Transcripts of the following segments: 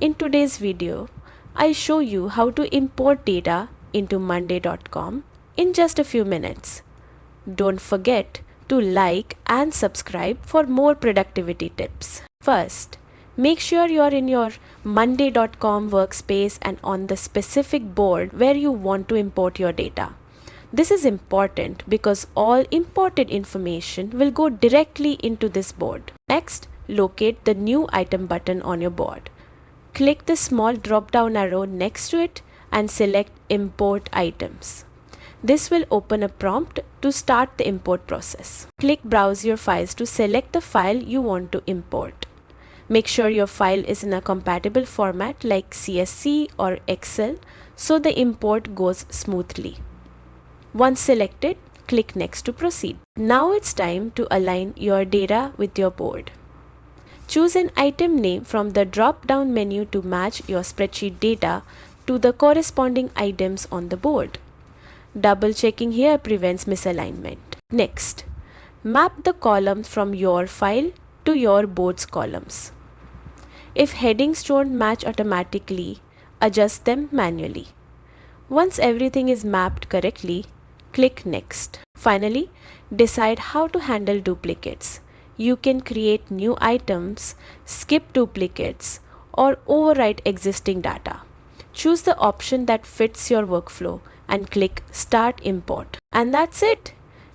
In today's video, I show you how to import data into monday.com in just a few minutes. Don't forget to like and subscribe for more productivity tips. First, make sure you're in your monday.com workspace and on the specific board where you want to import your data. This is important because all imported information will go directly into this board. Next, locate the New Item button on your board. Click the small drop-down arrow next to it and select Import Items. This will open a prompt to start the import process. Click Browse Your Files to select the file you want to import. Make sure your file is in a compatible format like CSV or Excel so the import goes smoothly. Once selected, click Next to proceed. Now it's time to align your data with your board. Choose an item name from the drop-down menu to match your spreadsheet data to the corresponding items on the board. Double-checking here prevents misalignment. Next, map the columns from your file to your board's columns. If headings don't match automatically, adjust them manually. Once everything is mapped correctly, click Next. Finally, decide how to handle duplicates. You can create new items, skip duplicates, or overwrite existing data. Choose the option that fits your workflow and click Start Import. And that's it.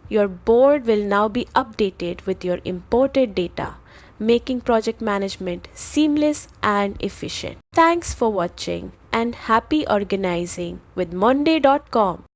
Your board will now be updated with your imported data, making project management seamless and efficient. Thanks for watching and happy organizing with monday.com.